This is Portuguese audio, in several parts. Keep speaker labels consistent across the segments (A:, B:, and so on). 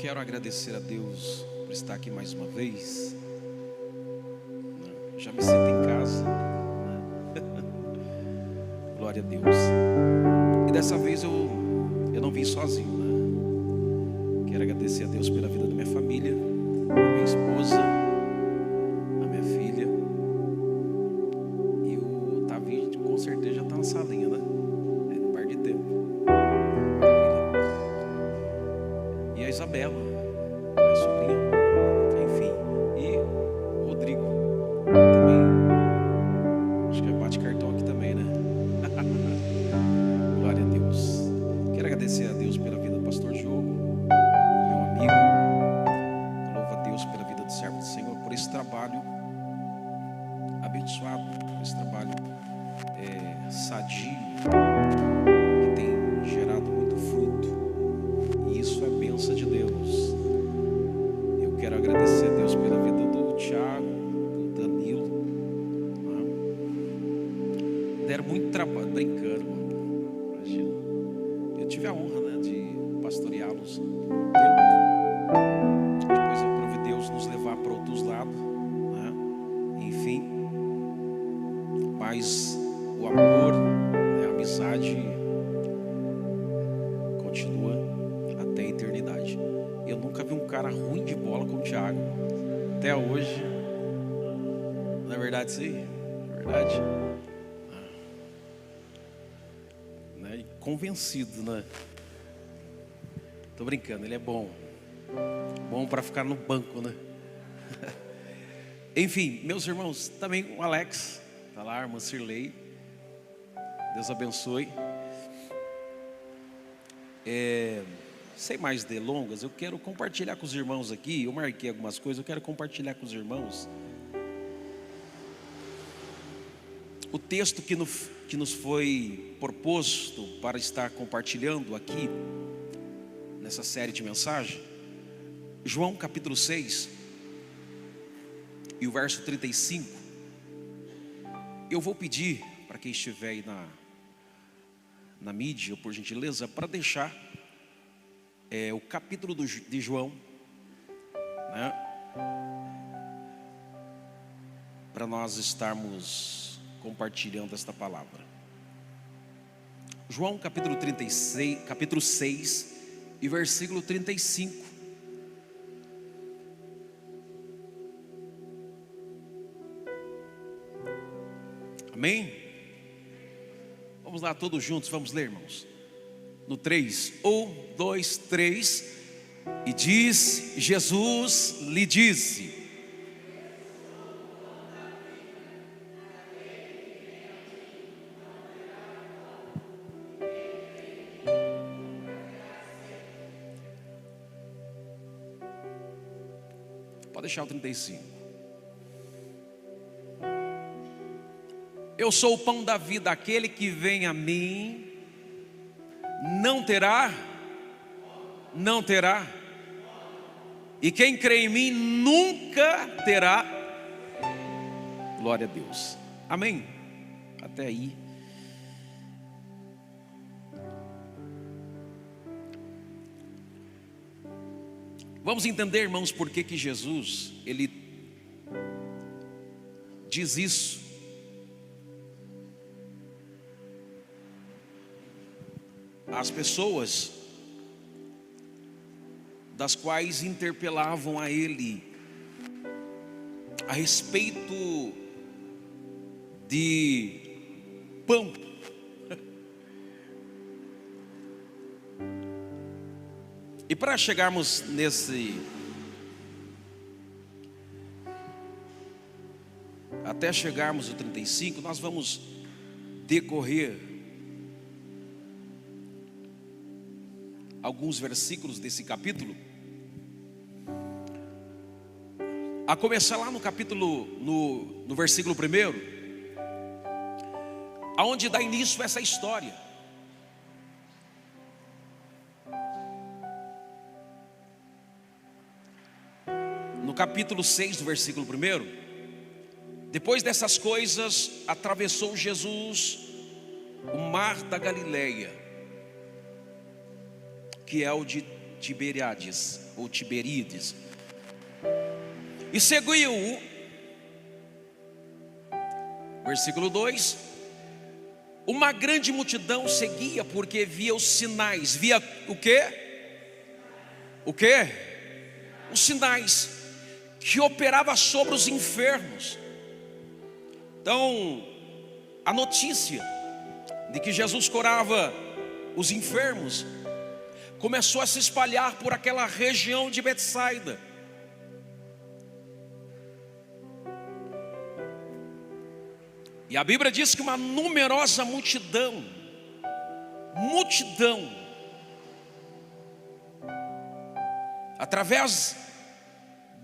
A: quero agradecer a Deus por estar aqui mais uma vez. Já me sinto em casa. Glória a Deus. E dessa vez eu não vim sozinho, né? Quero agradecer a Deus pela vida da minha família, a minha esposa, a minha filha. E o Tavi com certeza já está na salinha, né? É um par de tempo. Maravilha. E a Isabela, minha sobrinha, enfim. E o Rodrigo também. Acho que bate cartão aqui também, né? Glória a Deus. Quero agradecer a Deus pela vida do pastor Diogo, meu amigo. Louvo a Deus pela vida do servo do Senhor, por esse trabalho abençoado, por esse trabalho sadio, que tem gerado muito fruto. E isso é bênção de Deus. Eu quero agradecer a Deus pela vida do Tiago, do Danilo, né? Deram muito trabalho, brincando, mano. Imagina. Eu tive a honra, né, de pastoreá-los um tempo. Depois eu provei Deus nos levar para outros lados, né? Enfim. Mas o amor, né, a amizade continua até a eternidade. Eu nunca vi um cara ruim de bola como o Thiago. Até hoje. Não é verdade isso aí? É verdade? Né? Convencido, né? Tô brincando, ele é bom. Bom para ficar no banco, né? Enfim, meus irmãos, também o Alex, tá lá, a irmã Cirlei. Deus abençoe. Sem mais delongas, eu quero compartilhar com os irmãos aqui. Eu marquei algumas coisas, eu quero compartilhar com os irmãos o texto que nos foi proposto para estar compartilhando aqui nessa série de mensagem. João capítulo 6 e o verso 35. Eu vou pedir para quem estiver aí na mídia, por gentileza, para deixar o capítulo de João, né? Para nós estarmos compartilhando esta palavra. João capítulo 36, capítulo 6 e versículo 35. Amém? Vamos lá todos juntos, vamos ler, irmãos. No 3, 1, 2, 3. E diz, Jesus lhe disse: pode deixar o 35. Eu sou o pão da vida, aquele que vem a mim não terá, e quem crê em mim nunca terá. Glória a Deus. Amém? Até aí. Vamos entender, irmãos, por que Jesus, ele diz isso. As pessoas das quais interpelavam a ele a respeito de pão. E para chegarmos até chegarmos ao 35, nós vamos decorrer alguns versículos desse capítulo, a começar lá no capítulo, no versículo 1, aonde dá início a essa história. No capítulo 6 do versículo 1, depois dessas coisas, atravessou Jesus o mar da Galileia, que é o de Tiberíades, ou Tiberíades. E seguiu, versículo 2: uma grande multidão seguia, porque via os sinais. Via o quê? O quê? Os sinais que operava sobre os enfermos. Então, a notícia de que Jesus curava os enfermos começou a se espalhar por aquela região de Betsaida. E a Bíblia diz que uma numerosa multidão, através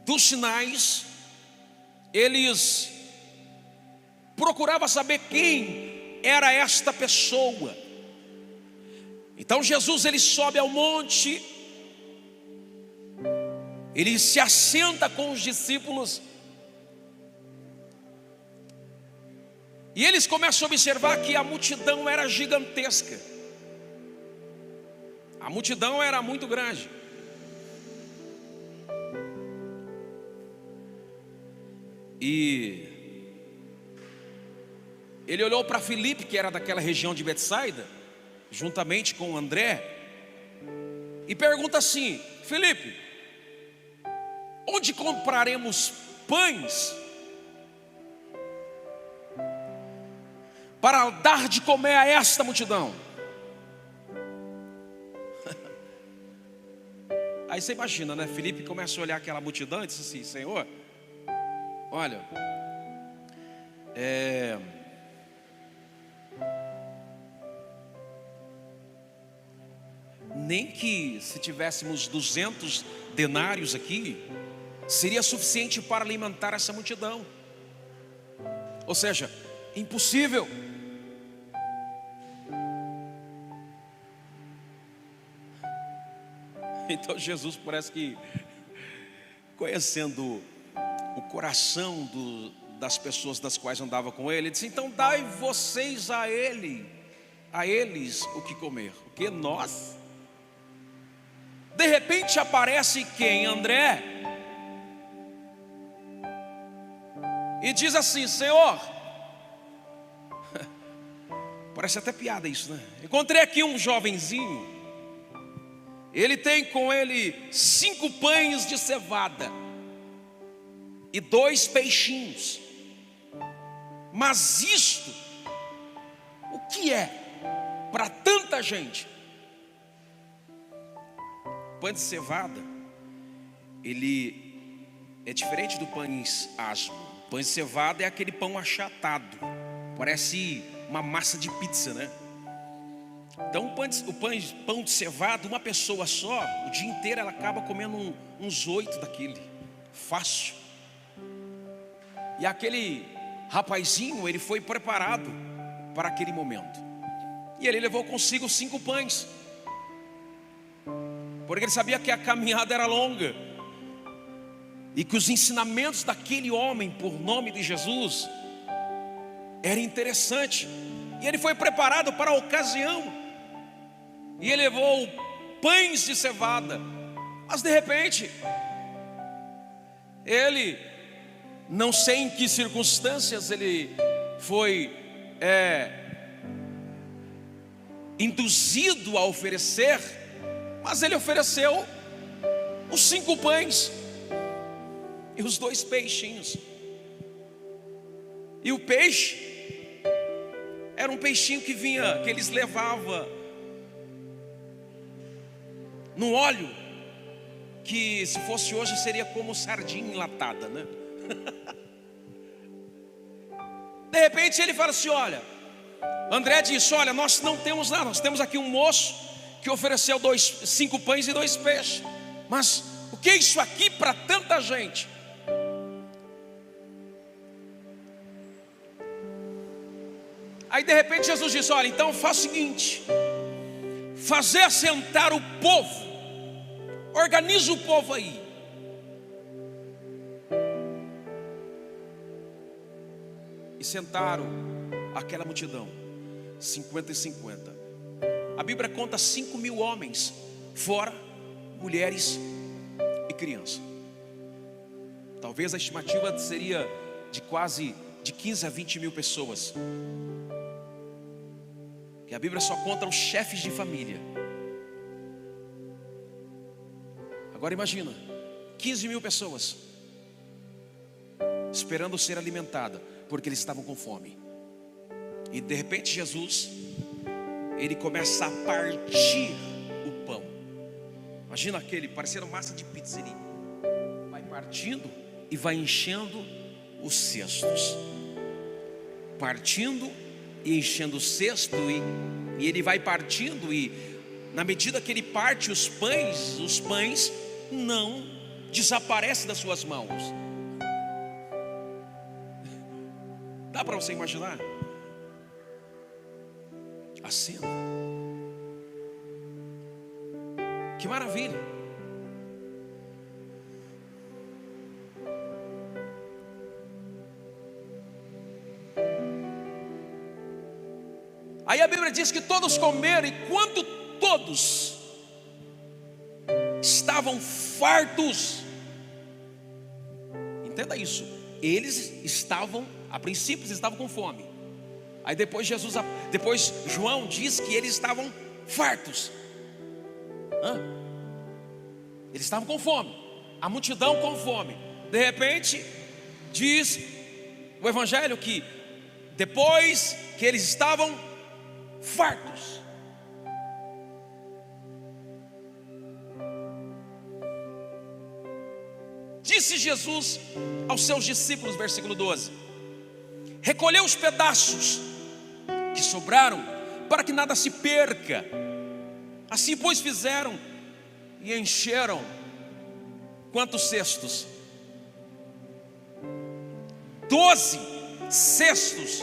A: dos sinais, eles procuravam saber quem era esta pessoa. Então Jesus, ele sobe ao monte, ele se assenta com os discípulos, e eles começam a observar que a multidão era gigantesca. A multidão era muito grande. E ele olhou para Filipe, que era daquela região de Betsaida, juntamente com André, e pergunta assim: Filipe, onde compraremos pães para dar de comer a esta multidão? Aí você imagina, né? Filipe começa a olhar aquela multidão e diz assim: Senhor, olha, nem que se tivéssemos 200 denários aqui, seria suficiente para alimentar essa multidão. Ou seja, impossível. Então Jesus parece que, conhecendo o coração das pessoas das quais andava com ele, ele disse: então dai vocês a eles o que comer. Porque nós, de repente aparece quem? André, e diz assim: Senhor, parece até piada isso, né? Encontrei aqui um jovenzinho, ele tem com ele 5 pães de cevada e 2 peixinhos. Mas isto, o que é para tanta gente? Pão de cevada, ele é diferente do pães asmo. Pão de cevada é aquele pão achatado, parece uma massa de pizza, né? Então o pão de cevada, uma pessoa só, o dia inteiro ela acaba comendo uns 8 daquele, fácil. E aquele rapazinho, ele foi preparado para aquele momento, e ele levou consigo 5 pães, porque ele sabia que a caminhada era longa, e que os ensinamentos daquele homem, por nome de Jesus, era interessante. E ele foi preparado para a ocasião, e ele levou pães de cevada. Mas de repente, ele, não sei em que circunstâncias ele foi induzido a oferecer, mas ele ofereceu os 5 pães e os 2 peixinhos. E o peixe era um peixinho que eles levavam no óleo, que se fosse hoje seria como sardinha enlatada, né? De repente ele fala assim: olha, André disse: olha, nós não temos nada, nós temos aqui um moço que ofereceu 5 pães e 2 peixes, mas o que é isso aqui para tanta gente? Aí de repente Jesus disse: olha, então faz o seguinte, fazer assentar o povo, organiza o povo aí. E sentaram aquela multidão, 50 e 50. A Bíblia conta 5.000 homens, fora mulheres e crianças. Talvez a estimativa seria de quase de 15 a 20 mil pessoas. Que a Bíblia só conta os chefes de família. Agora imagina, 15 mil pessoas esperando ser alimentada, porque eles estavam com fome. E de repente Jesus, ele começa a partir o pão. Imagina aquele, parecendo massa de pizza. Ele vai partindo e vai enchendo os cestos. Partindo e enchendo o cesto. E ele vai partindo, e na medida que ele parte os pães não desaparecem das suas mãos. Dá para você imaginar a cena? Que maravilha! Aí a Bíblia diz que todos comeram, e quando todos estavam fartos, entenda isso, eles estavam, a princípio eles estavam com fome. Aí depois João diz que eles estavam fartos. Eles estavam com fome, a multidão com fome. De repente diz o Evangelho que depois que eles estavam fartos, disse Jesus aos seus discípulos, versículo 12: recolheu os pedaços que sobraram, para que nada se perca. Assim pois fizeram, e encheram quantos cestos? 12 cestos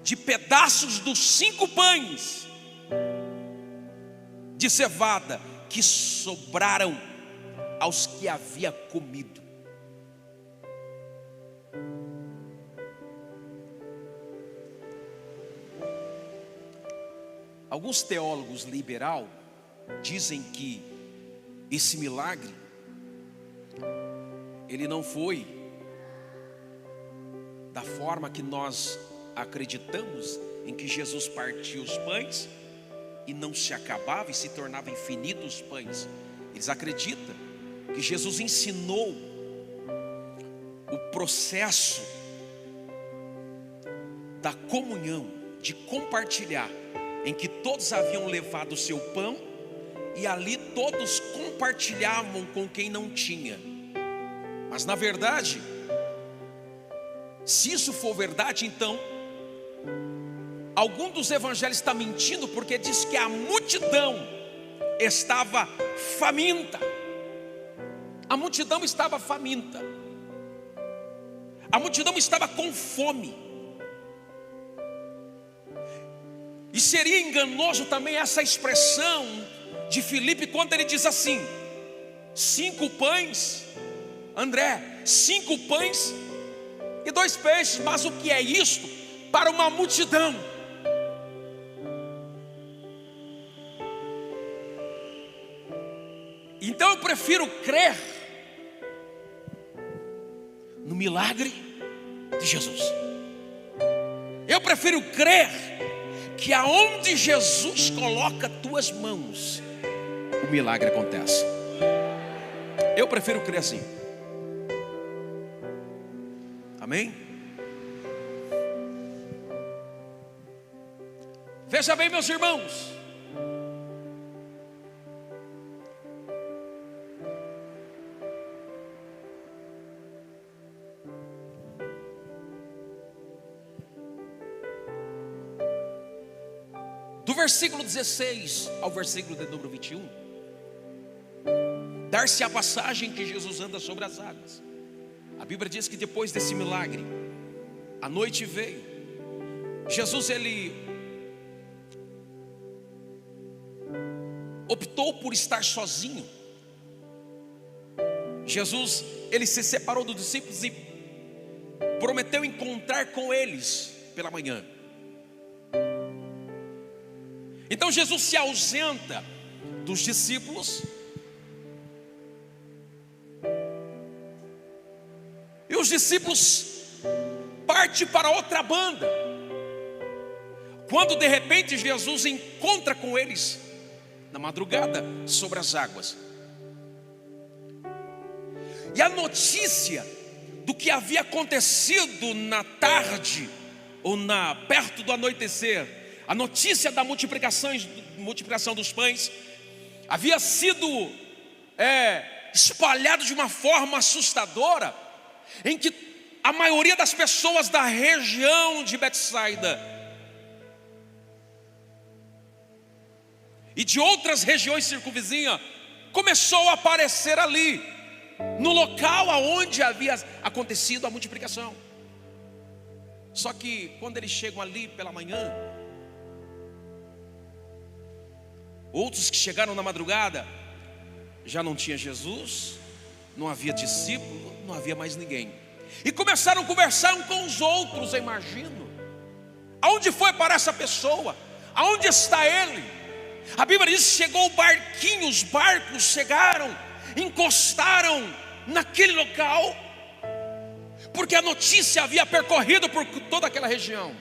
A: de pedaços dos 5 pães de cevada que sobraram aos que havia comido. Alguns teólogos liberais dizem que esse milagre, ele não foi da forma que nós acreditamos, em que Jesus partia os pães e não se acabava e se tornava infinitos os pães. Eles acreditam que Jesus ensinou o processo da comunhão, de compartilhar, em que todos haviam levado o seu pão e ali todos compartilhavam com quem não tinha. Mas na verdade, se isso for verdade, então algum dos evangelhos está mentindo, porque diz que a multidão estava faminta. A multidão estava faminta. A multidão estava com fome. E seria enganoso também essa expressão de Filipe, quando ele diz assim: 5 pães, André, 5 pães e 2 peixes. Mas o que é isto para uma multidão? Então eu prefiro crer no milagre de Jesus. Eu prefiro crer que aonde Jesus coloca tuas mãos, o milagre acontece. Eu prefiro crer assim. Amém? Veja bem, meus irmãos, do versículo 16 ao versículo de número 21, dar-se a passagem que Jesus anda sobre as águas. A Bíblia diz que depois desse milagre, a noite veio. Jesus, ele optou por estar sozinho. Jesus, ele se separou dos discípulos e prometeu encontrar com eles pela manhã. Então Jesus se ausenta dos discípulos, e os discípulos partem para outra banda, quando de repente Jesus encontra com eles na madrugada sobre as águas. E a notícia do que havia acontecido na tarde ou perto do anoitecer, a notícia da multiplicação dos pães havia sido espalhado de uma forma assustadora, em que a maioria das pessoas da região de Betsaida e de outras regiões circunvizinhas começou a aparecer ali, no local aonde havia acontecido a multiplicação. Só que quando eles chegam ali pela manhã, outros que chegaram na madrugada, já não tinha Jesus, não havia discípulo, não havia mais ninguém. E começaram a conversar uns com os outros, eu imagino. Aonde foi para essa pessoa? Aonde está ele? A Bíblia diz que chegou o barquinho, os barcos chegaram, encostaram naquele local, porque a notícia havia percorrido por toda aquela região.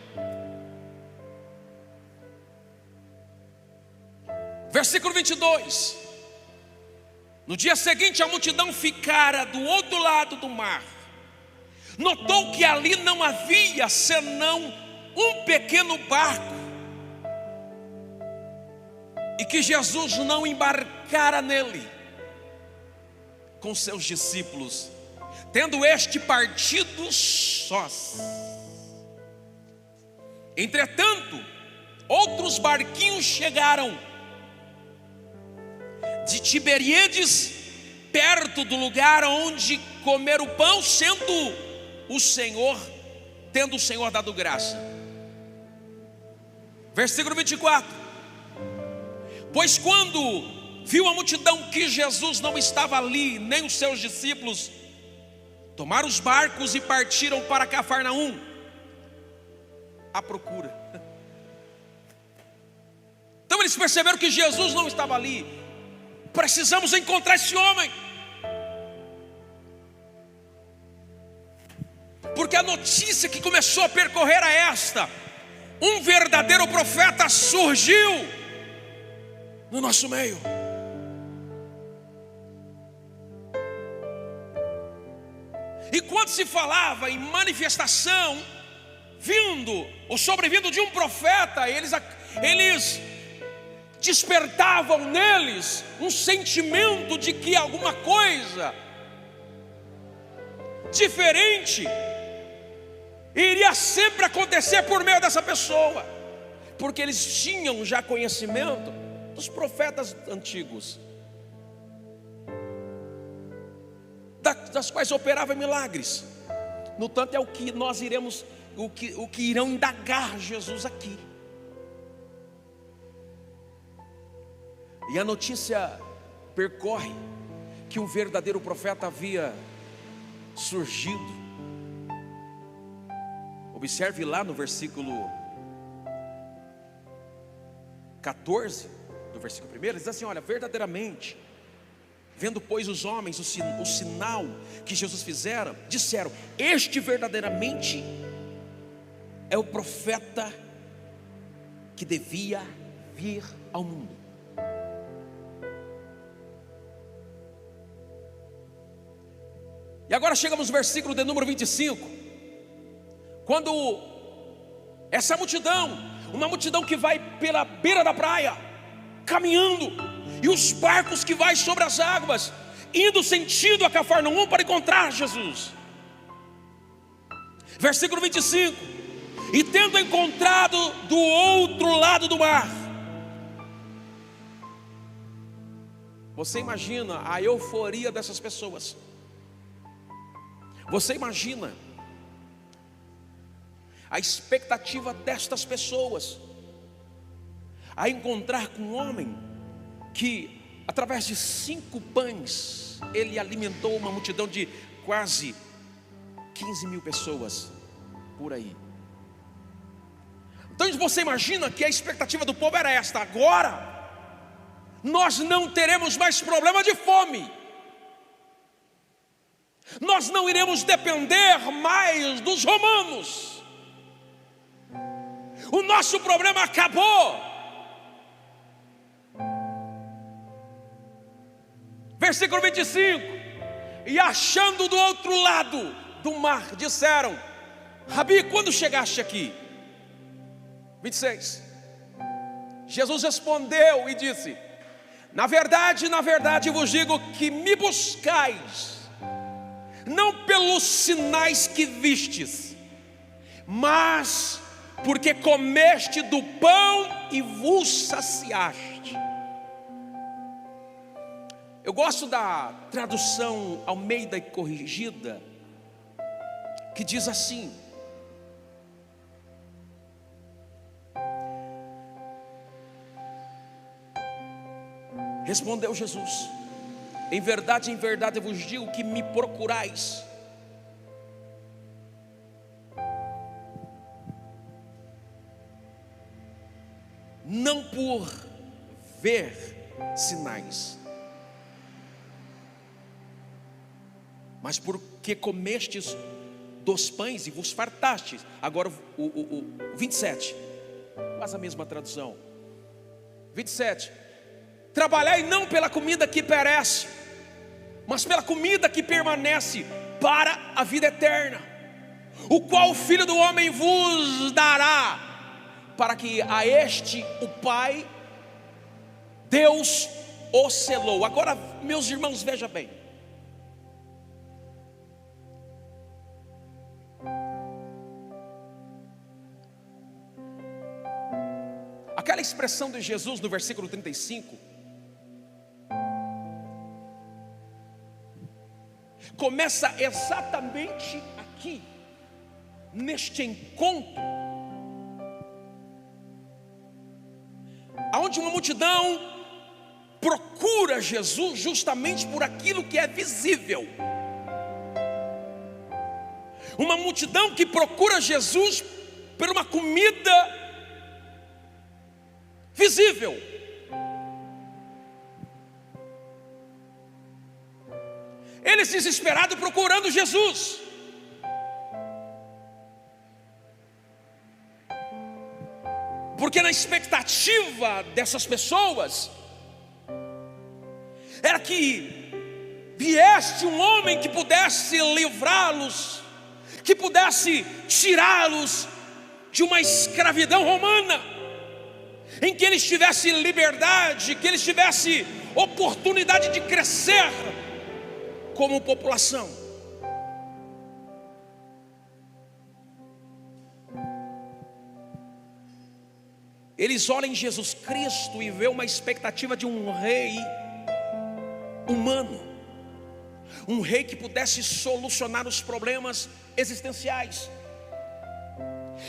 A: Versículo 22. No dia seguinte a multidão ficara do outro lado do mar. Notou que ali não havia senão um pequeno barco, e que Jesus não embarcara nele com seus discípulos, tendo este partido sós. Entretanto, outros barquinhos chegaram de Tiberíades, perto do lugar onde comer o pão, tendo o Senhor dado graça. Versículo 24. Pois quando viu a multidão que Jesus não estava ali, nem os seus discípulos, tomaram os barcos e partiram para Cafarnaum à procura. Então eles perceberam que Jesus não estava ali. Precisamos encontrar esse homem, porque a notícia que começou a percorrer é esta: um verdadeiro profeta surgiu no nosso meio. E quando se falava em manifestação vindo ou sobrevindo de um profeta, eles despertavam neles um sentimento de que alguma coisa diferente iria sempre acontecer por meio dessa pessoa, porque eles tinham já conhecimento dos profetas antigos, das quais operavam milagres. No tanto é o que nós iremos, o que irão indagar Jesus aqui. E a notícia percorre que um verdadeiro profeta havia surgido. Observe lá no versículo 14, do versículo 1, ele diz assim: olha, verdadeiramente, vendo pois os homens o sinal que Jesus fizera, disseram: este verdadeiramente é o profeta que devia vir ao mundo. E agora chegamos no versículo de número 25, quando essa multidão, uma multidão que vai pela beira da praia, caminhando, e os barcos que vai sobre as águas, indo sentido a Cafarnaum para encontrar Jesus. Versículo 25: e tendo encontrado do outro lado do mar. Você imagina a euforia dessas pessoas? Você imagina a expectativa destas pessoas a encontrar com um homem que, através de 5 pães, ele alimentou uma multidão de quase 15 mil pessoas por aí. Então você imagina que a expectativa do povo era esta: agora nós não teremos mais problema de fome. Nós não iremos depender mais dos romanos. O nosso problema acabou. Versículo 25: e achando do outro lado do mar, disseram: Rabi, quando chegaste aqui? 26: Jesus respondeu e disse: na verdade vos digo que me buscais, não pelos sinais que vistes, mas porque comeste do pão e vos saciaste. Eu gosto da tradução Almeida e Corrigida, que diz assim: respondeu Jesus: em verdade eu vos digo que me procurais, não por ver sinais, mas porque comestes dos pães e vos fartastes. Agora o 27, quase a mesma tradução. 27: trabalhai não pela comida que perece, mas pela comida que permanece para a vida eterna, o qual o Filho do Homem vos dará, para que a este o Pai, Deus, o selou. Agora, meus irmãos, veja bem. Aquela expressão de Jesus no versículo 35 começa exatamente aqui, neste encontro, aonde uma multidão procura Jesus justamente por aquilo que é visível. Uma multidão que procura Jesus por uma comida visível. Eles desesperados procurando Jesus. Porque na expectativa dessas pessoas era que viesse um homem que pudesse livrá-los, que pudesse tirá-los de uma escravidão romana, em que eles tivessem liberdade, que eles tivessem oportunidade de crescer como população. Eles olham em Jesus Cristo e vê uma expectativa de um rei humano, um rei que pudesse solucionar os problemas existenciais.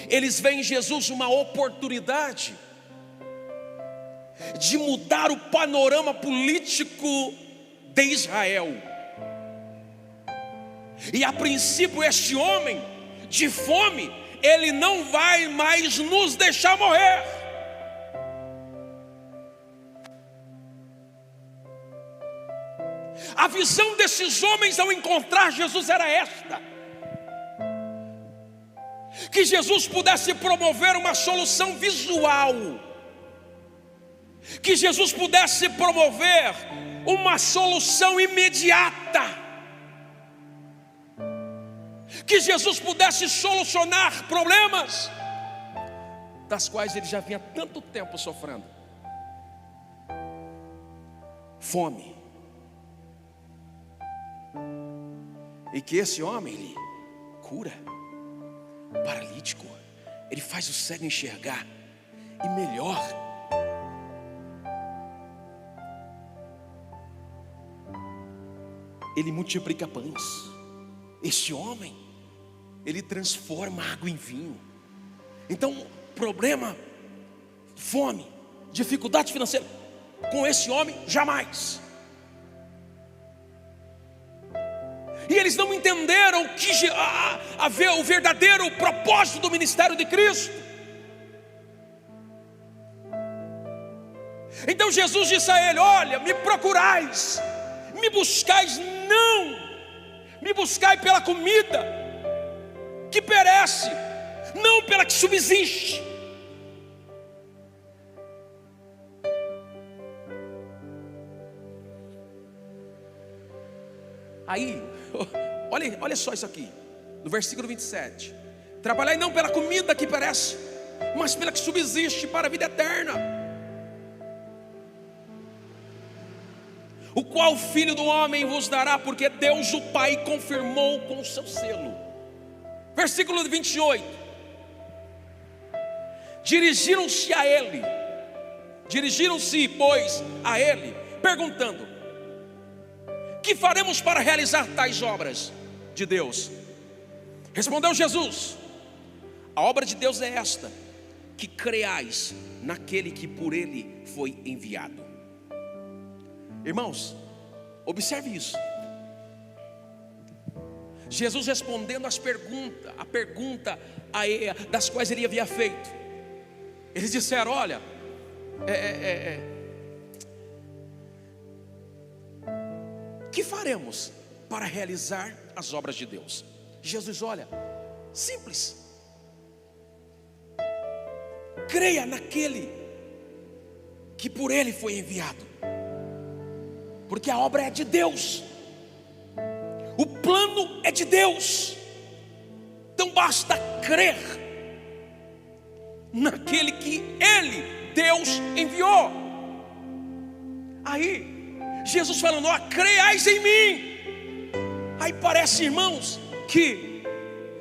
A: Eles veem em Jesus uma oportunidade de mudar o panorama político de Israel. E a princípio este homem de fome, ele não vai mais nos deixar morrer. A visão desses homens ao encontrar Jesus era esta: que Jesus pudesse promover uma solução visual, que Jesus pudesse promover uma solução imediata, que Jesus pudesse solucionar problemas das quais ele já vinha tanto tempo sofrendo. Fome. E que esse homem, ele cura paralítico, ele faz o cego enxergar, e melhor, ele multiplica pães. Este homem, ele transforma água em vinho. Então, problema, fome, dificuldade financeira, com esse homem, jamais. E eles não entenderam que o verdadeiro propósito do ministério de Cristo. Então Jesus disse a ele: olha, me procurais, me buscais, não me buscai pela comida que perece, não pela que subsiste. Aí, olha só isso aqui, no versículo 27. Trabalhai não pela comida que perece, mas pela que subsiste para a vida eterna, o qual o Filho do Homem vos dará, porque Deus o Pai confirmou com o seu selo. Versículo 28. Dirigiram-se, pois, a ele, perguntando: que faremos para realizar tais obras de Deus? Respondeu Jesus: a obra de Deus é esta, que creais naquele que por ele foi enviado. Irmãos, observe isso. Jesus respondendo a pergunta das quais ele havia feito. Eles disseram: olha, que faremos para realizar as obras de Deus? Jesus: olha, simples, creia naquele que por ele foi enviado, porque a obra é de Deus, o plano é de Deus. Então basta crer naquele que ele, Deus, enviou. Aí Jesus falando: ó, creiais em mim. Aí parece, irmãos, que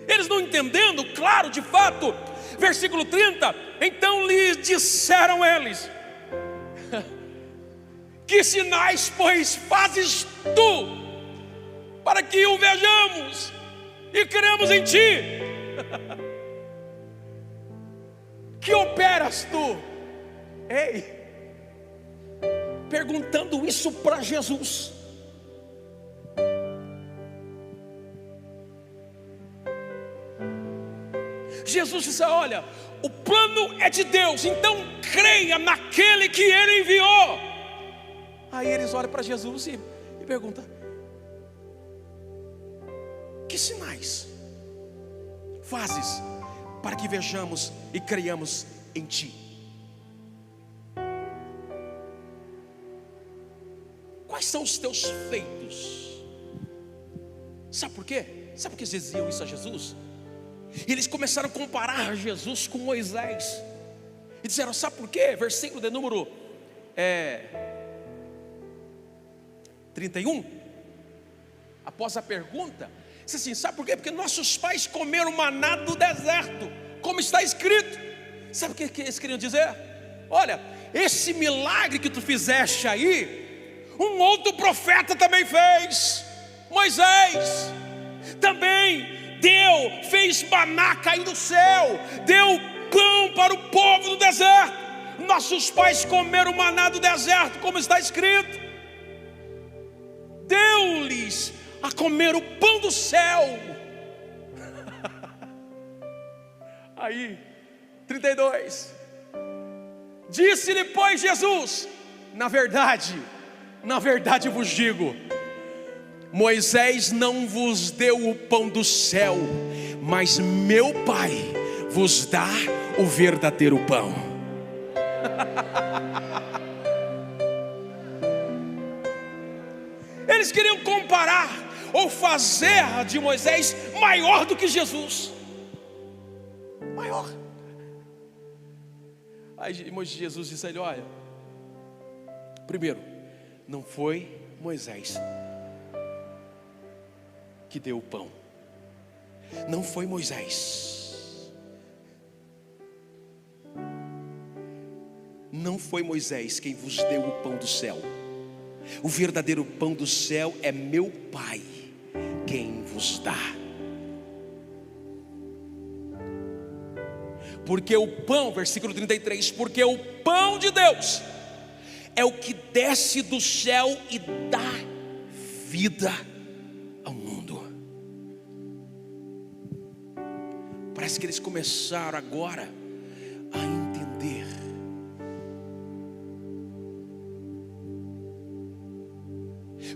A: eles não entendendo, claro, de fato. Versículo 30. Então lhes disseram eles: que sinais, pois, fazes tu, para que o vejamos e cremos em ti? Que operas tu? Ei, perguntando isso para Jesus. Jesus disse: olha, o plano é de Deus, então creia naquele que ele enviou. Aí eles olham para Jesus e perguntam: que sinais fazes para que vejamos e creiamos em ti? Quais são os teus feitos? Sabe por quê? Sabe por que eles diziam isso a Jesus? E eles começaram a comparar Jesus com Moisés. E disseram: sabe por quê? Versículo de número 31. Após a pergunta, disse assim: sabe por quê? Porque nossos pais comeram maná do deserto, como está escrito. Sabe o que eles queriam dizer? Olha, esse milagre que tu fizeste aí, um outro profeta também fez. Moisés também fez maná cair do céu, deu pão para o povo do deserto. Nossos pais comeram maná do deserto, como está escrito. Deu-lhes a comer o pão do céu. Aí, 32. Disse-lhe, pois, Jesus: na verdade vos digo, Moisés não vos deu o pão do céu, mas meu Pai vos dá o verdadeiro pão. Eles queriam comparar ou fazer de Moisés maior do que Jesus. Maior. Aí Jesus disse a ele: olha, primeiro, não foi Moisés que deu o pão, não foi Moisés, não foi Moisés quem vos deu o pão do céu. O verdadeiro pão do céu é meu Pai quem vos dá. Porque o pão, versículo 33, porque o pão de Deus é o que desce do céu e dá vida ao mundo. Parece que eles começaram agora a entender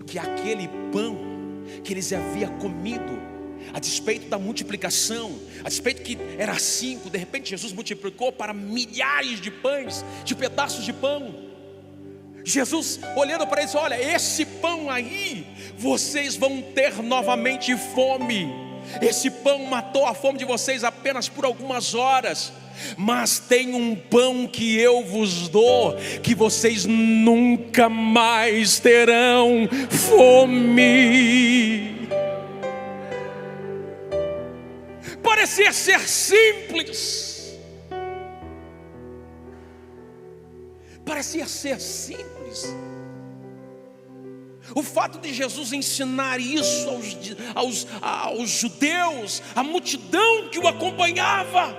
A: que aquele pão que eles haviam comido, a despeito da multiplicação, a despeito que era 5, de repente Jesus multiplicou para milhares de pães, de pedaços de pão. Jesus olhando para eles: olha, esse pão aí, vocês vão ter novamente fome. Esse pão matou a fome de vocês apenas por algumas horas, mas tem um pão que eu vos dou, que vocês nunca mais terão fome. Parecia ser simples, parecia ser simples. O fato de Jesus ensinar isso aos judeus, a multidão que o acompanhava,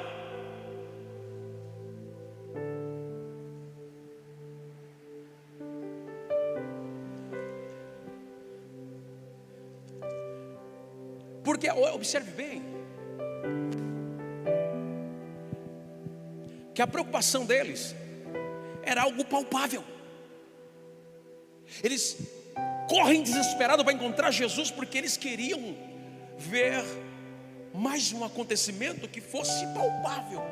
A: porque observe bem que a preocupação deles era algo palpável. Eles correm desesperados para encontrar Jesus, porque eles queriam ver mais um acontecimento que fosse palpável,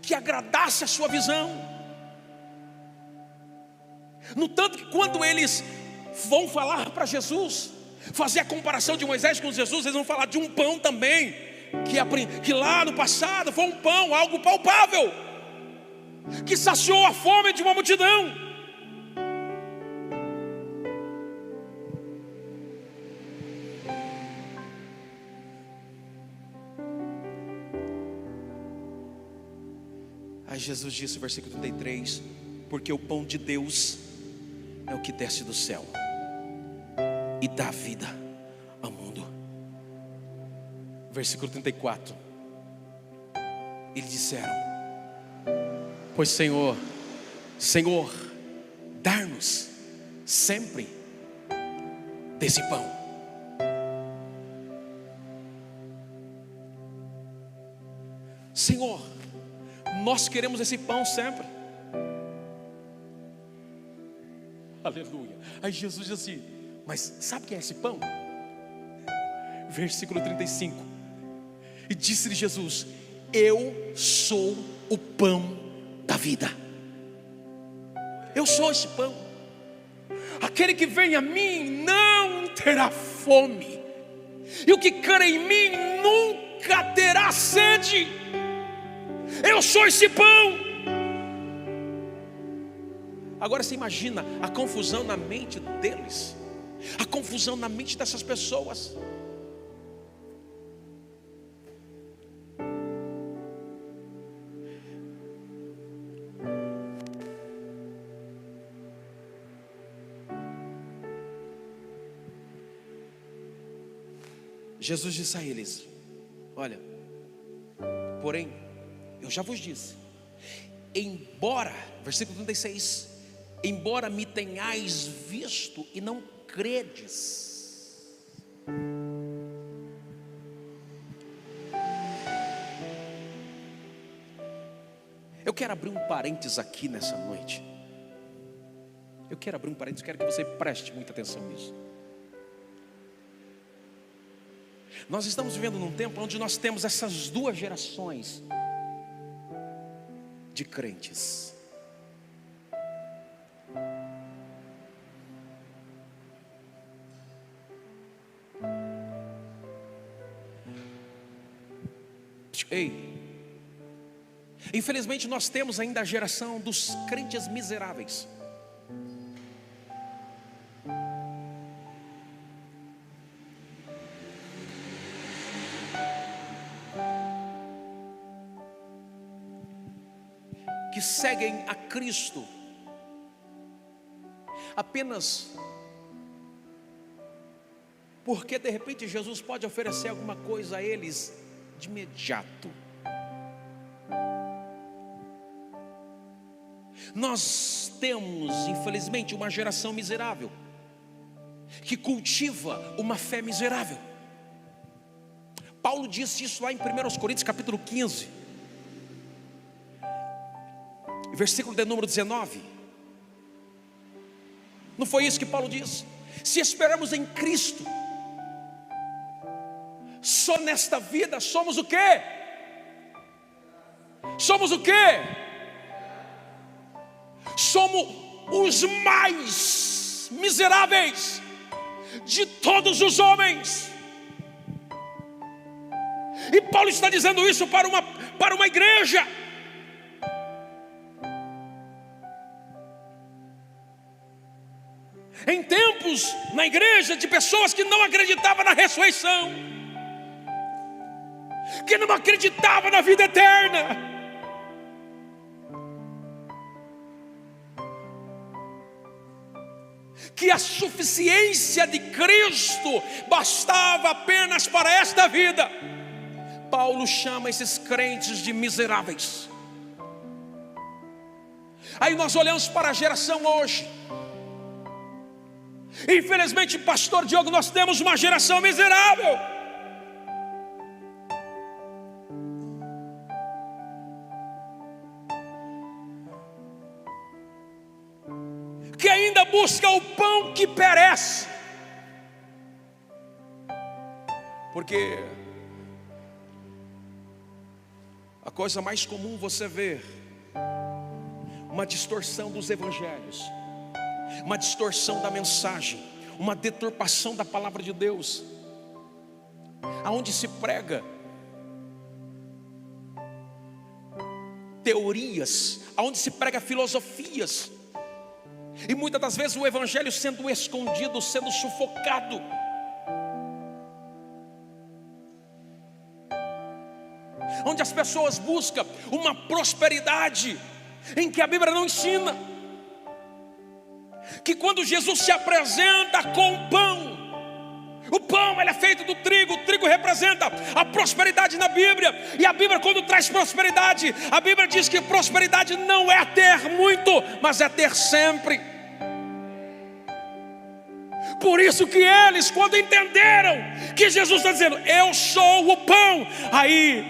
A: que agradasse a sua visão. No tanto que quando eles vão falar para Jesus, fazer a comparação de Moisés com Jesus, eles vão falar de um pão também, que lá no passado foi um pão, algo palpável, que saciou a fome de uma multidão. Aí Jesus disse, versículo 33: porque o pão de Deus é o que desce do céu e dá vida ao mundo. Versículo 34: eles disseram: pois Senhor, dar-nos sempre desse pão. Senhor, nós queremos esse pão sempre. Aleluia. Aí Jesus diz assim: mas sabe quem é esse pão? Versículo 35: e disse-lhe Jesus: eu sou o pão da vida. Eu sou esse pão. Aquele que vem a mim não terá fome, e o que crê em mim nunca terá sede. Eu sou esse pão. Agora você imagina a confusão na mente deles, a confusão na mente dessas pessoas. Jesus disse a eles: olha, porém, eu já vos disse, embora, versículo 36, embora me tenhais visto e não credes. Eu quero abrir um parênteses aqui nessa noite. Eu quero abrir um parênteses, quero que você preste muita atenção nisso. Nós estamos vivendo num tempo onde nós temos essas duas gerações de crentes. Ei, infelizmente nós temos ainda a geração dos crentes miseráveis. Que seguem a Cristo apenas porque de repente Jesus pode oferecer alguma coisa a eles de imediato. Nós temos, infelizmente, uma geração miserável que cultiva uma fé miserável. Paulo disse isso lá em 1 Coríntios capítulo 15, versículo de número 19: Não foi isso que Paulo disse? Se esperamos em Cristo, só nesta vida somos o quê? Somos o quê? Somos os mais miseráveis de todos os homens. E Paulo está dizendo isso para uma igreja. Em tempos na igreja de pessoas que não acreditavam na ressurreição, que não acreditavam na vida eterna, que a suficiência de Cristo bastava apenas para esta vida. Paulo chama esses crentes de miseráveis. Aí nós olhamos para a geração hoje. Infelizmente, pastor Diogo, nós temos uma geração miserável, que ainda busca o pão que perece. Porque a coisa mais comum você ver uma distorção dos evangelhos, uma distorção da mensagem, uma deturpação da palavra de Deus, aonde se prega teorias, aonde se prega filosofias, e muitas das vezes o evangelho sendo escondido, sendo sufocado. Onde as pessoas buscam uma prosperidade em que a Bíblia não ensina. Que quando Jesus se apresenta com o pão ele é feito do trigo, o trigo representa a prosperidade na Bíblia. E a Bíblia, quando traz prosperidade, a Bíblia diz que prosperidade não é ter muito, mas é ter sempre. Por isso que eles, quando entenderam que Jesus está dizendo, eu sou o pão, aí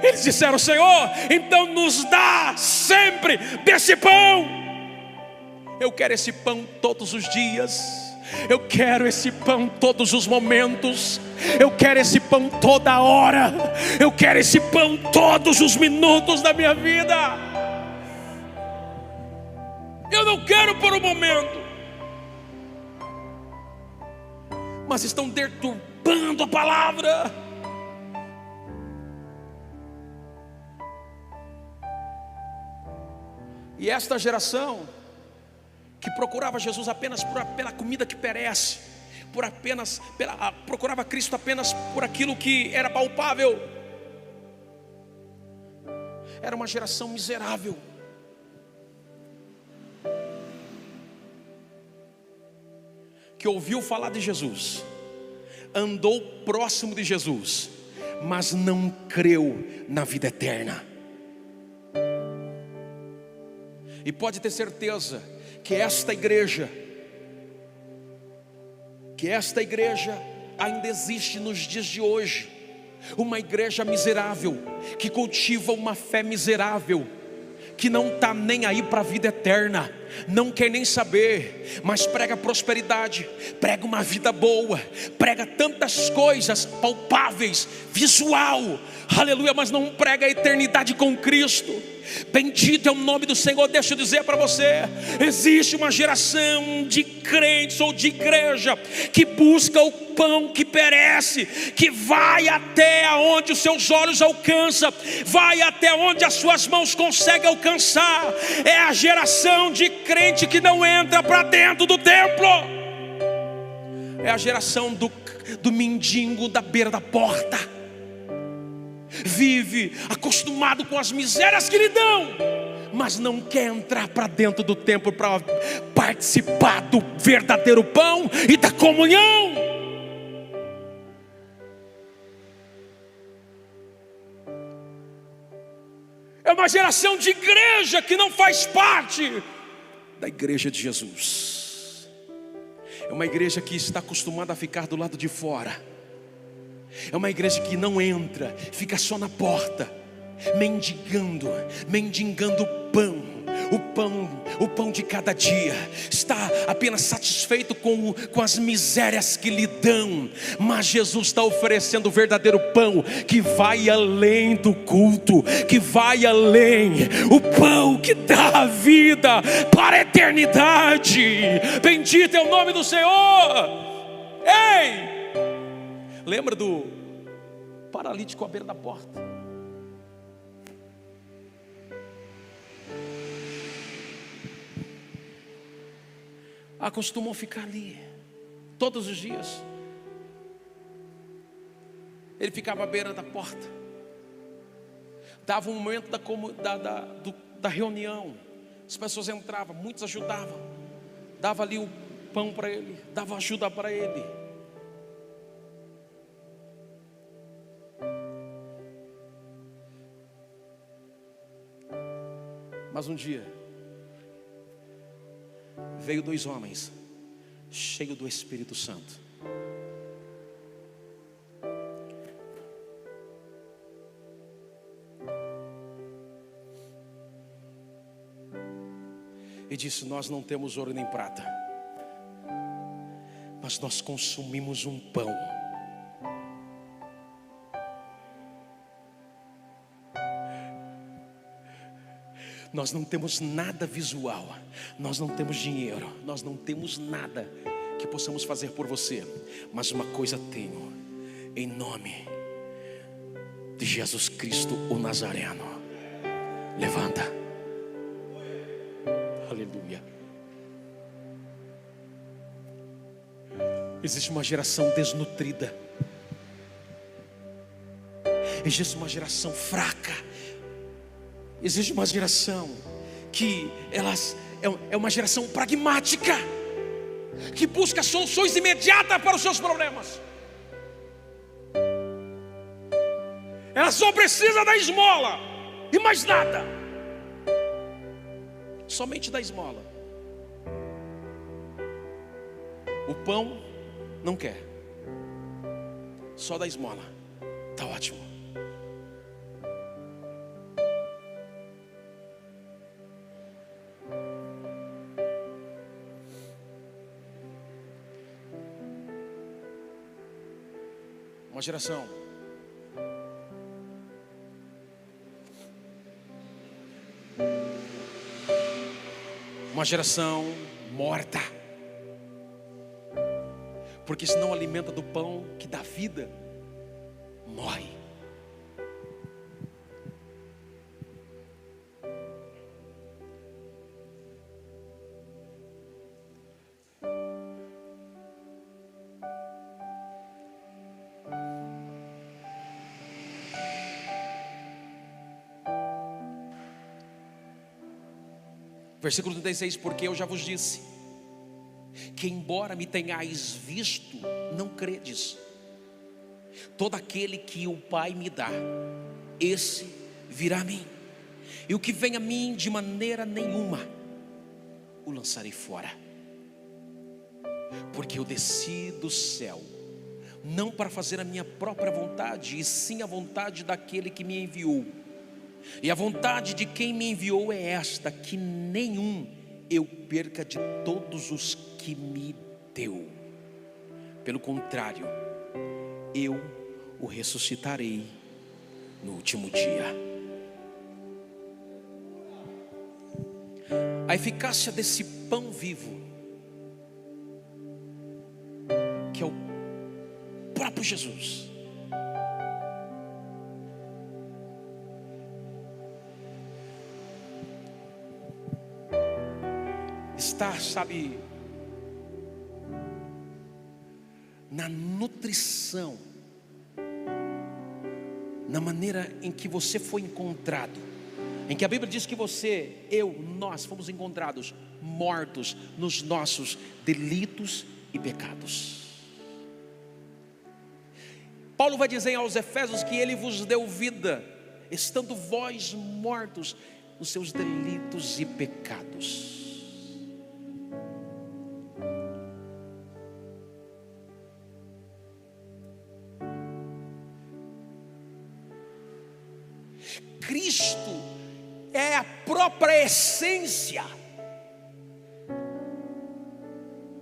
A: eles disseram, Senhor, então nos dá sempre desse pão. Eu quero esse pão todos os dias. Eu quero esse pão todos os momentos. Eu quero esse pão toda hora. Eu quero esse pão todos os minutos da minha vida. Eu não quero por um momento. Mas estão deturpando a palavra. E esta geração que procurava Jesus apenas pela comida que perece, procurava Cristo apenas por aquilo que era palpável, era uma geração miserável. Que ouviu falar de Jesus, andou próximo de Jesus, mas não creu na vida eterna. E pode ter certeza que esta igreja ainda existe nos dias de hoje. Uma igreja miserável, que cultiva uma fé miserável, que não está nem aí para a vida eterna, não quer nem saber, mas prega prosperidade, prega uma vida boa, prega tantas coisas palpáveis, visual, aleluia, mas não prega a eternidade com Cristo. Bendito é o nome do Senhor. Deixa eu dizer para você, existe uma geração de crentes ou de igreja que busca o pão que perece, que vai até onde os seus olhos alcançam, vai até onde as suas mãos conseguem alcançar. É a geração de crente que não entra para dentro do templo. É a geração do mendigo da beira da porta. Vive acostumado com as misérias que lhe dão, mas não quer entrar para dentro do templo para participar do verdadeiro pão e da comunhão. É uma geração de igreja que não faz parte da igreja de Jesus. É uma igreja que está acostumada a ficar do lado de fora. É uma igreja que não entra, fica só na porta, mendigando pão, o pão de cada dia, está apenas satisfeito com as misérias que lhe dão, mas Jesus está oferecendo o verdadeiro pão, que vai além do culto, que vai além, o pão que dá a vida para a eternidade. Bendito é o nome do Senhor. Ei, lembra do paralítico à beira da porta? Acostumam ficar ali todos os dias. Ele ficava à beira da porta, dava um momento da reunião, as pessoas entravam, muitos ajudavam, dava ali o pão para ele, dava ajuda para ele. Mas um dia veio 2 homens cheios do Espírito Santo, e disse: nós não temos ouro nem prata, mas nós consumimos um pão. Nós não temos nada visual, nós não temos dinheiro, nós não temos nada que possamos fazer por você, mas uma coisa tenho, em nome de Jesus Cristo o Nazareno. Levanta. Aleluia. Existe uma geração desnutrida, existe uma geração fraca, existe uma geração que é uma geração pragmática, que busca soluções imediatas para os seus problemas. Ela só precisa da esmola e mais nada, somente da esmola. O pão não quer, só da esmola, está ótimo. Uma geração morta, porque se não alimenta do pão que dá vida, morre. Versículo 36, porque eu já vos disse, que embora me tenhais visto, não credes. Todo aquele que o Pai me dá, esse virá a mim, e o que vem a mim de maneira nenhuma o lançarei fora. Porque eu desci do céu, não para fazer a minha própria vontade, e sim a vontade daquele que me enviou. E a vontade de quem me enviou é esta, que nenhum eu perca de todos os que me deu. Pelo contrário, eu o ressuscitarei no último dia. A eficácia desse pão vivo, que é o próprio Jesus, está, sabe, na nutrição, na maneira em que você foi encontrado, em que a Bíblia diz que nós fomos encontrados mortos nos nossos delitos e pecados. Paulo vai dizer aos Efésios que ele vos deu vida, estando vós mortos nos seus delitos e pecados. Cristo é a própria essência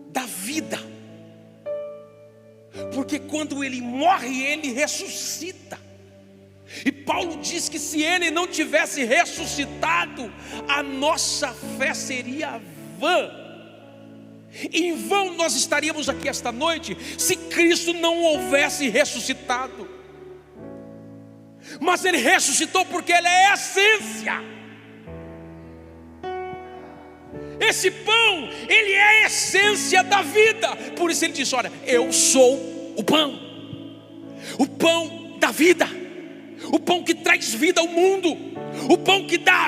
A: da vida. Porque quando ele morre, ele ressuscita. E Paulo diz que se ele não tivesse ressuscitado, a nossa fé seria vã. Em vão nós estaríamos aqui esta noite se Cristo não houvesse ressuscitado. Mas ele ressuscitou porque ele é a essência. Esse pão, ele é a essência da vida. Por isso ele diz: olha, eu sou o pão da vida, o pão que traz vida ao mundo, o pão que dá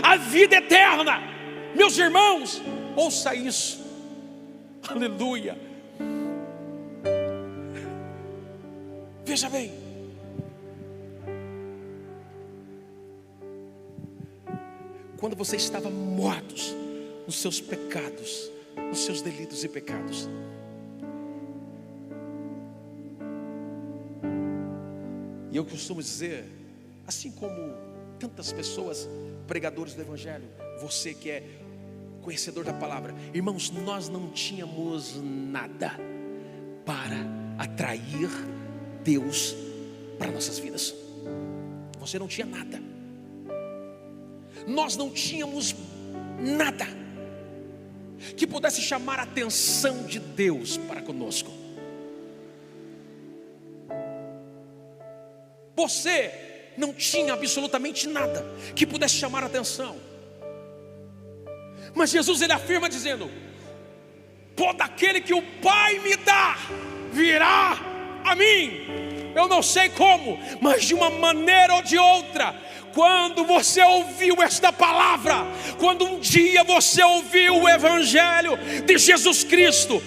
A: a vida eterna. Meus irmãos, ouça isso. Aleluia. Veja bem, quando você estava mortos nos seus pecados, nos seus delitos e pecados, e eu costumo dizer, assim como tantas pessoas, pregadores do Evangelho, você que é conhecedor da palavra, irmãos, nós não tínhamos nada para atrair Deus para nossas vidas. Você não tinha nada. Nós não tínhamos nada que pudesse chamar a atenção de Deus para conosco. Você não tinha absolutamente nada que pudesse chamar a atenção. Mas Jesus, ele afirma dizendo: todo aquele que o Pai me dá virá a mim. Eu não sei como, mas de uma maneira ou de outra, quando você ouviu esta palavra, quando um dia você ouviu o Evangelho de Jesus Cristo,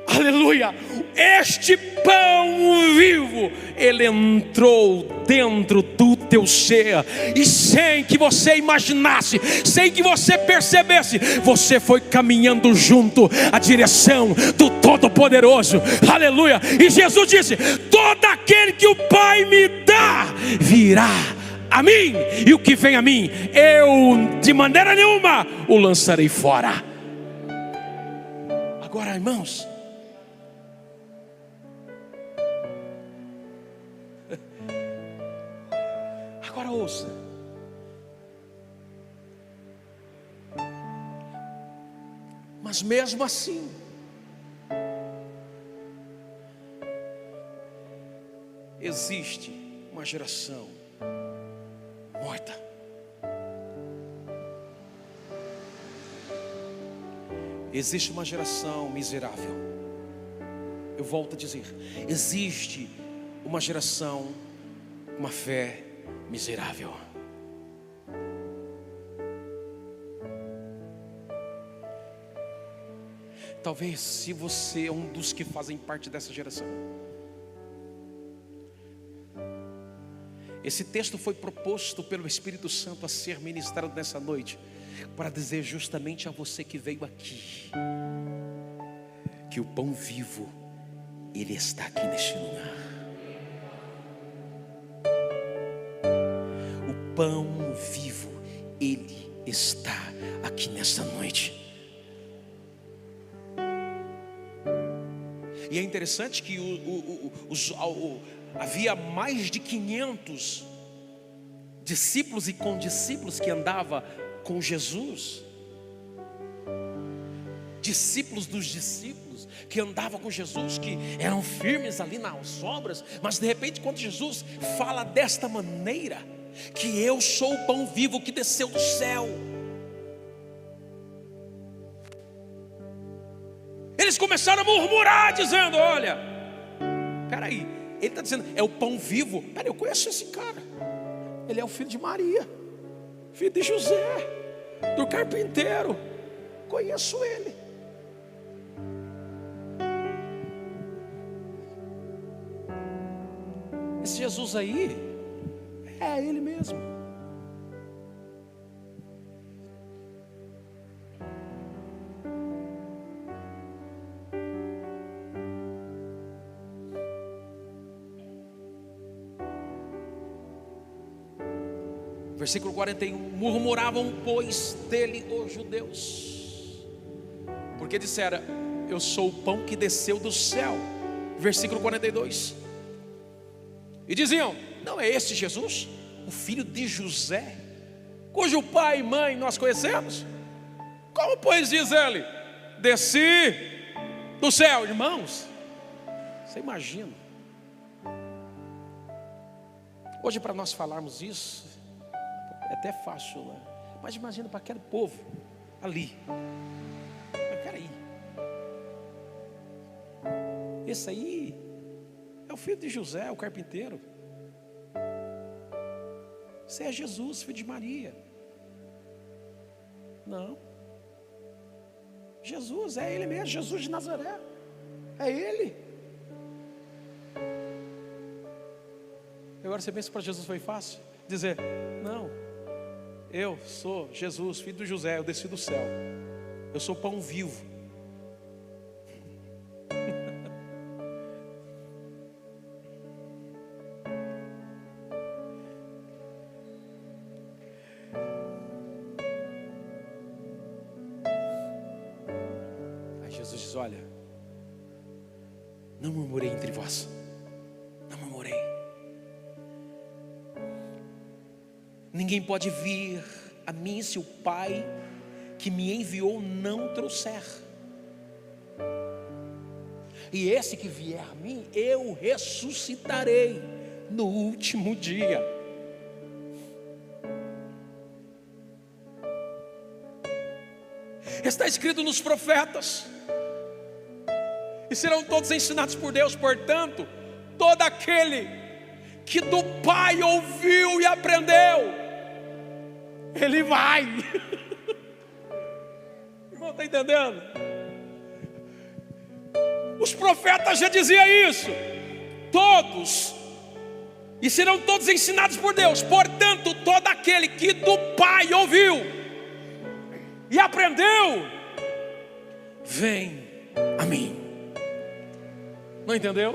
A: aleluia, este pão vivo, ele entrou dentro do teu ser, e sem que você imaginasse, sem que você percebesse, você foi caminhando junto à direção do Todo-Poderoso, aleluia. E Jesus disse: todo aquele que o Pai me dá virá a mim, e o que vem a mim, eu de maneira nenhuma o lançarei fora. Agora, irmãos, agora ouça. Mas mesmo assim, existe uma geração morta. Existe uma geração miserável. Eu volto a dizer, existe uma geração, uma fé miserável. Talvez, se você é um dos que fazem parte dessa geração, esse texto foi proposto pelo Espírito Santo a ser ministrado nessa noite, para dizer justamente a você que veio aqui, que o pão vivo, ele está aqui neste lugar. O pão vivo, ele está aqui nesta noite. E é interessante que havia mais de 500 discípulos e condiscípulos que andavam com Jesus. Discípulos dos discípulos que andavam com Jesus, que eram firmes ali nas obras. Mas de repente, quando Jesus fala desta maneira, que eu sou o pão vivo que desceu do céu, eles começaram a murmurar, dizendo: olha, peraí, ele está dizendo, é o pão vivo. Peraí, eu conheço esse cara. Ele é o filho de Maria, filho de José, do carpinteiro. Conheço ele. Esse Jesus aí é ele mesmo. Versículo 41, murmuravam, pois, dele os judeus, porque disseram, eu sou o pão que desceu do céu. Versículo 42, e diziam, não é este Jesus, o filho de José, cujo pai e mãe nós conhecemos? Como pois diz ele, desci do céu? Irmãos, você imagina, hoje para nós falarmos isso é até fácil, né? Mas imagina para aquele povo ali. Mas peraí, esse aí é o filho de José, o carpinteiro. Esse é Jesus, filho de Maria. Não, Jesus é ele mesmo, Jesus de Nazaré, é ele. Agora você pensa que para Jesus foi fácil dizer, não, eu sou Jesus, filho de José, eu desci do céu, eu sou pão vivo. Aí Jesus diz, olha, não murmurei entre vós, não murmurei. Ninguém pode vir a mim se o Pai que me enviou não trouxer. E esse que vier a mim, eu ressuscitarei no último dia. Está escrito nos profetas, e serão todos ensinados por Deus. Portanto, todo aquele que do Pai ouviu e aprendeu, ele vai. Irmão, está entendendo? Os profetas já diziam isso. Todos, e serão todos ensinados por Deus. Portanto, todo aquele que do Pai ouviu e aprendeu, vem a mim. Não entendeu?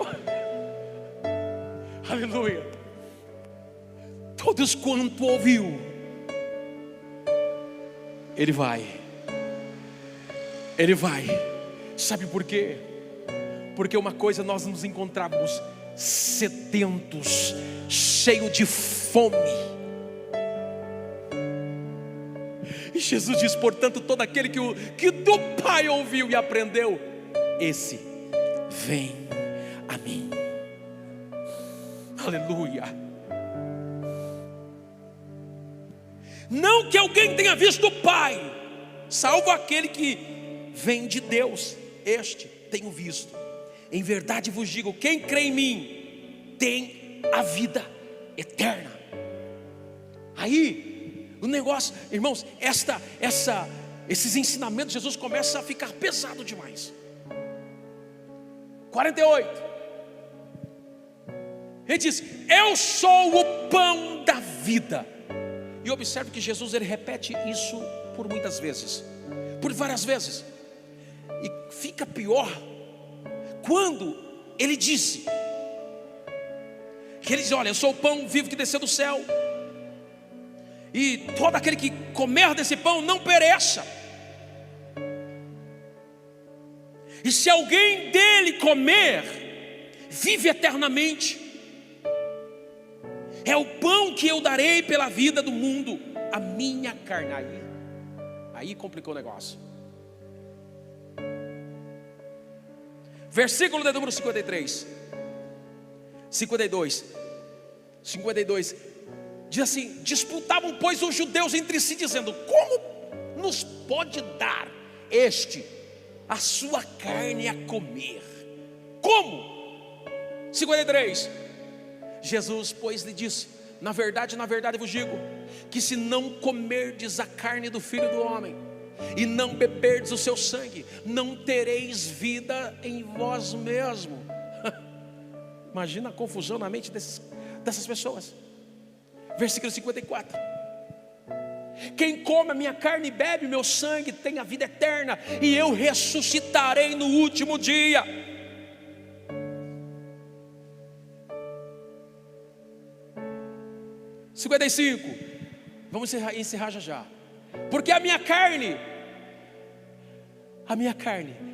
A: Aleluia. Todos quanto ouviu, ele vai. Ele vai. Sabe por quê? Porque uma coisa, nós nos encontramos sedentos, cheio de fome. E Jesus diz, portanto, todo aquele que do Pai ouviu e aprendeu, esse vem a mim. Aleluia. Não que alguém tenha visto o Pai, salvo aquele que vem de Deus, este tenho visto. Em verdade vos digo, quem crê em mim tem a vida eterna. Aí o negócio, irmãos, esses ensinamentos de Jesus começam a ficar pesado demais. 48, ele diz, eu sou o pão da vida. E observe que Jesus, ele repete isso por muitas vezes, por várias vezes. E fica pior quando ele disse, que ele diz, olha, eu sou o pão vivo que desceu do céu, e todo aquele que comer desse pão não pereça, e se alguém dele comer, vive eternamente. É o pão que eu darei pela vida do mundo, a minha carne. Aí complicou o negócio. Versículo de número 52, diz assim, disputavam pois os judeus entre si, dizendo, como nos pode dar este a sua carne a comer? Como? 53, Jesus, pois, lhe disse, na verdade vos digo, que se não comerdes a carne do Filho do Homem, e não beberdes o seu sangue, não tereis vida em vós mesmo. Imagina a confusão na mente dessas pessoas. Versículo 54, quem come a minha carne e bebe o meu sangue tem a vida eterna, e eu ressuscitarei no último dia.
B: Vamos encerrar já já. Porque a minha carne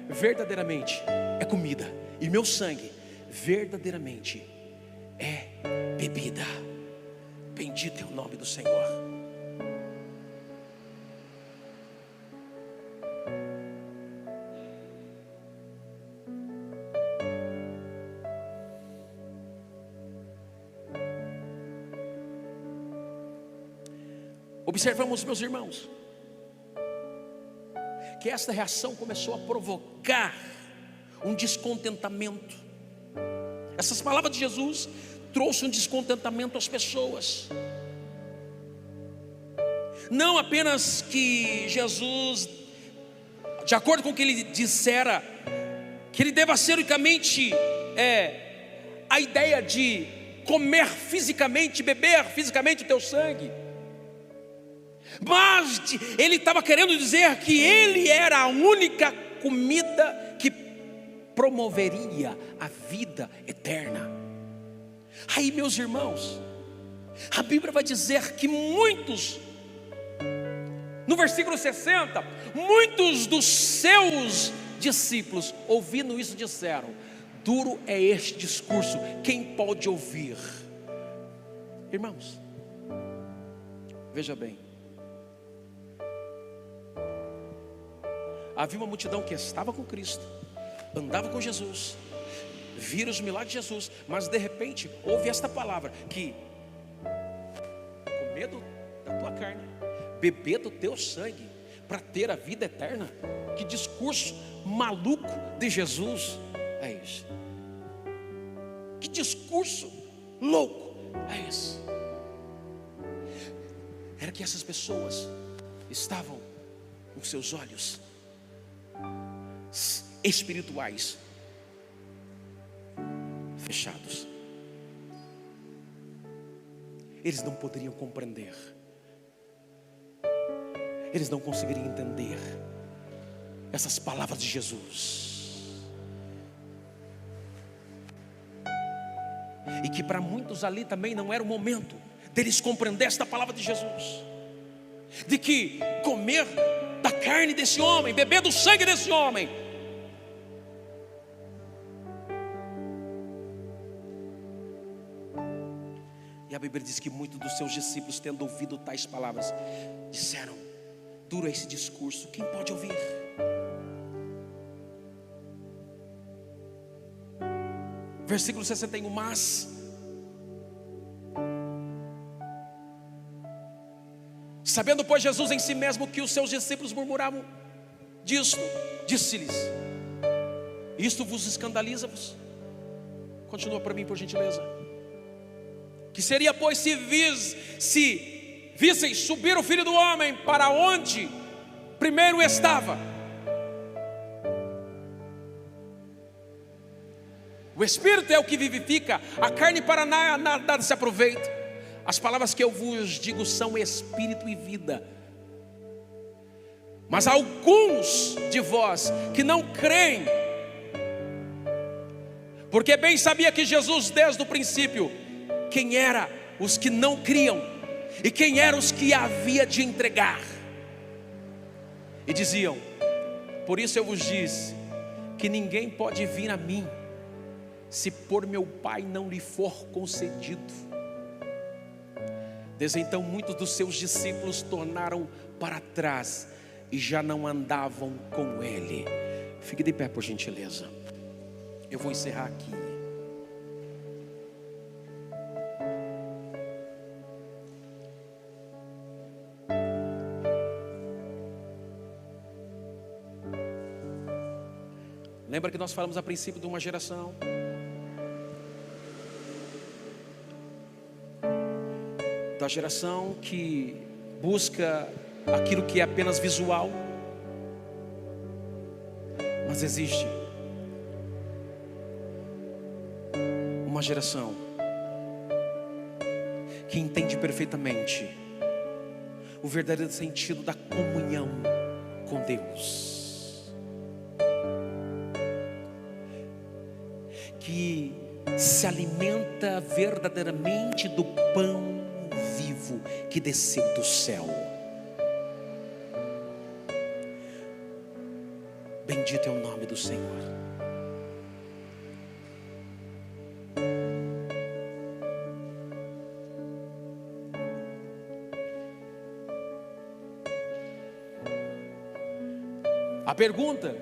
B: verdadeiramente é comida, e meu sangue verdadeiramente é bebida. Bendito é o nome do Senhor. Observamos, meus irmãos, que esta reação começou a provocar um descontentamento. Essas palavras de Jesus trouxeram um descontentamento às pessoas. Não apenas que Jesus, de acordo com o que ele dissera, que ele deva ser unicamente a ideia de comer fisicamente, beber fisicamente o teu sangue, mas ele estava querendo dizer que ele era a única comida que promoveria a vida eterna. Aí, meus irmãos, a Bíblia vai dizer que muitos, no versículo 60, muitos dos seus discípulos, ouvindo isso, disseram: duro é este discurso, quem pode ouvir? Irmãos, veja bem, havia uma multidão que estava com Cristo, andava com Jesus, viram os milagres de Jesus, mas de repente houve esta palavra, que comer da tua carne, beber do teu sangue, para ter a vida eterna. Que discurso maluco de Jesus é esse? Que discurso louco é esse? Era que essas pessoas estavam com seus olhos espirituais fechados. Eles não poderiam compreender, eles não conseguiriam entender essas palavras de Jesus, e que para muitos ali também não era o momento deles compreender esta palavra de Jesus, de que comer da carne desse homem, beber do sangue desse homem, e a Bíblia diz que muitos dos seus discípulos, tendo ouvido tais palavras, disseram: duro é esse discurso, quem pode ouvir? Versículo 61, mas sabendo, pois, Jesus em si mesmo que os seus discípulos murmuravam disto, disse-lhes: isto vos escandaliza-vos? Continua para mim, por gentileza. Que seria, pois, se vissem subir o Filho do Homem para onde primeiro estava? O Espírito é o que vivifica, a carne para nada se aproveita. As palavras que eu vos digo são espírito e vida. Mas alguns de vós que não creem, porque bem sabia que Jesus desde o princípio quem era os que não criam e quem eram os que havia de entregar. E diziam: por isso eu vos disse que ninguém pode vir a mim se por meu Pai não lhe for concedido. Desde então muitos dos seus discípulos tornaram para trás e já não andavam com ele. Fique de pé, por gentileza. Eu vou encerrar aqui. Lembra que nós falamos a princípio de uma geração? Da geração que busca aquilo que é apenas visual. Mas existe uma geração que entende perfeitamente o verdadeiro sentido da comunhão com Deus, que se alimenta verdadeiramente do pão vivo. novo que desceu do céu. Bendito é o nome do Senhor. A pergunta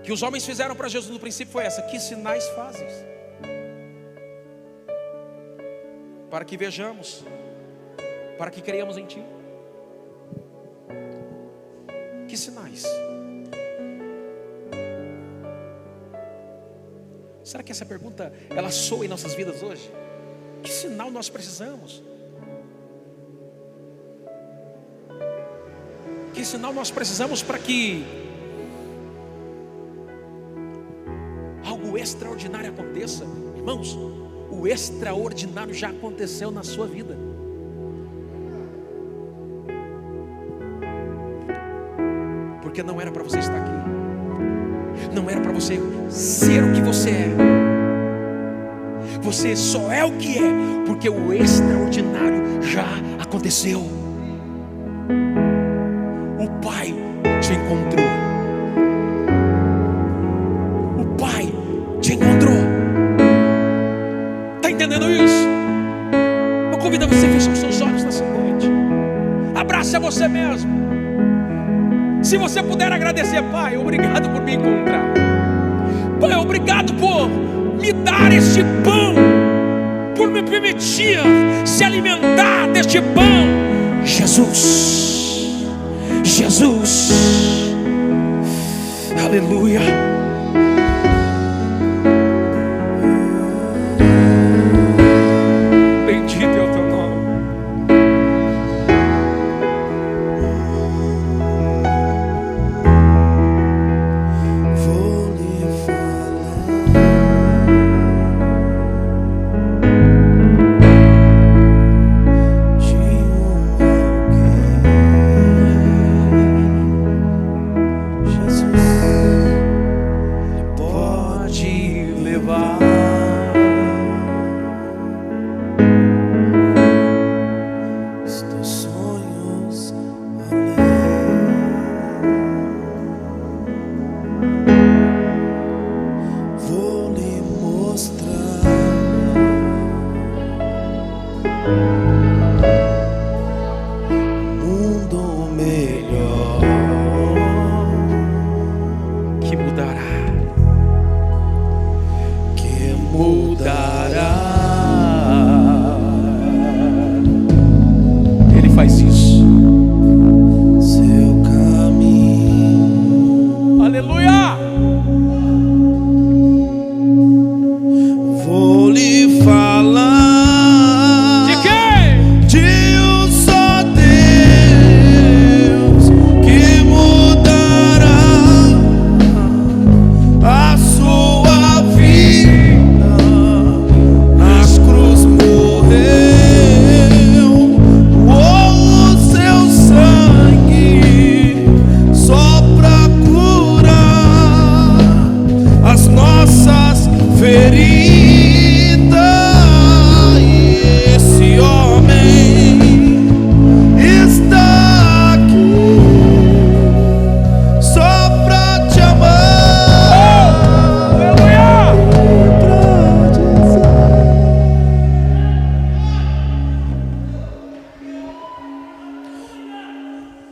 B: que os homens fizeram para Jesus no princípio foi essa: que sinais fazes? Para que vejamos, para que creiamos em Ti. Que sinais? Será que essa pergunta, ela soa em nossas vidas hoje? Que sinal nós precisamos? Que sinal nós precisamos para que algo extraordinário aconteça? Irmãos, o extraordinário já aconteceu na sua vida. Porque não era para você estar aqui, não era para você ser o que você é. Você só é o que é porque o extraordinário já aconteceu. O Pai te encontrou. O Pai te encontrou. Está entendendo isso? Eu convido você a fechar os seus olhos nessa noite. Abrace a você mesmo. Se você puder agradecer: Pai, obrigado por me encontrar. Pai, obrigado por me dar este pão, por me permitir se alimentar deste pão. Jesus, Jesus, aleluia. Bendito é o teu nome.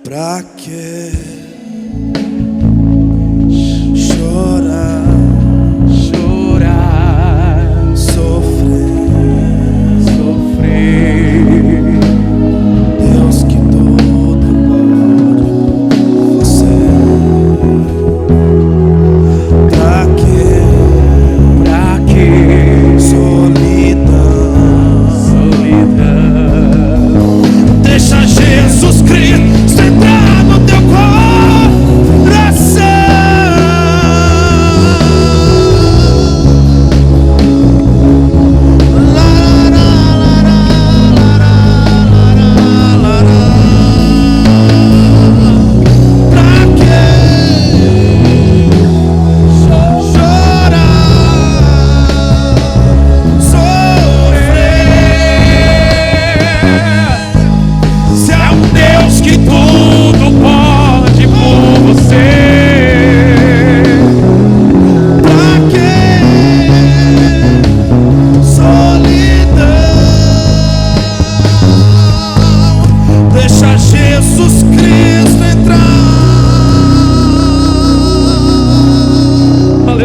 C: Pra que chorar,
B: chorar?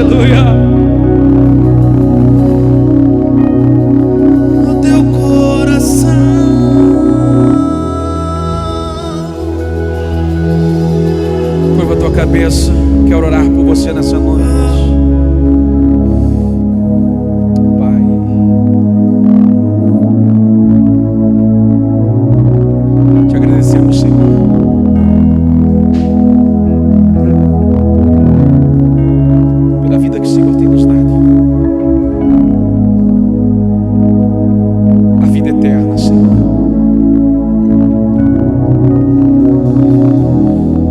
B: Aleluia.
C: No teu coração.
B: Curva a tua cabeça. Quero orar por você nessa noite. Pai, te agradecemos, Senhor, pela vida que o Senhor tem nos dado. A vida eterna, Senhor.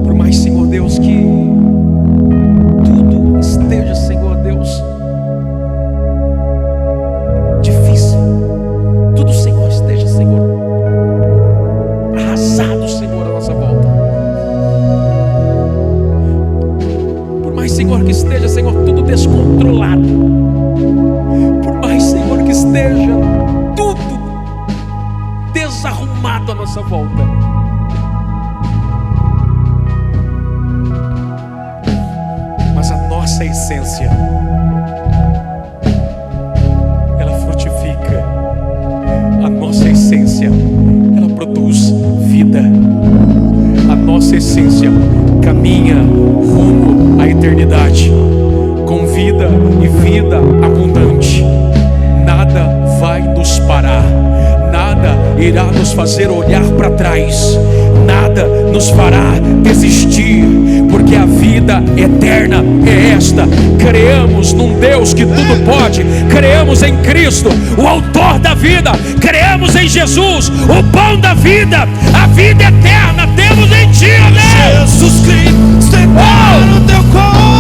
B: Por mais, Senhor Deus, que tudo esteja, Senhor Deus, difícil, tudo, Senhor, esteja, Senhor, arrasado, Senhor, à nossa volta. Por mais, Senhor, que esteja, Senhor, tudo descontrolado, por mais, Senhor, que esteja tudo desarrumado à nossa volta, mas a nossa essência, ela frutifica. A nossa essência, ela produz vida. A nossa essência caminha rumo à eternidade, com vida e vida abundante. Nada vai nos parar, nada irá nos fazer olhar para trás, nada nos fará desistir, porque a vida eterna é esta. Creamos num Deus que tudo pode, creamos em Cristo, o autor da vida, creamos em Jesus, o pão da vida, a vida eterna temos em Ti, amém.
C: Jesus Cristo está no teu coração.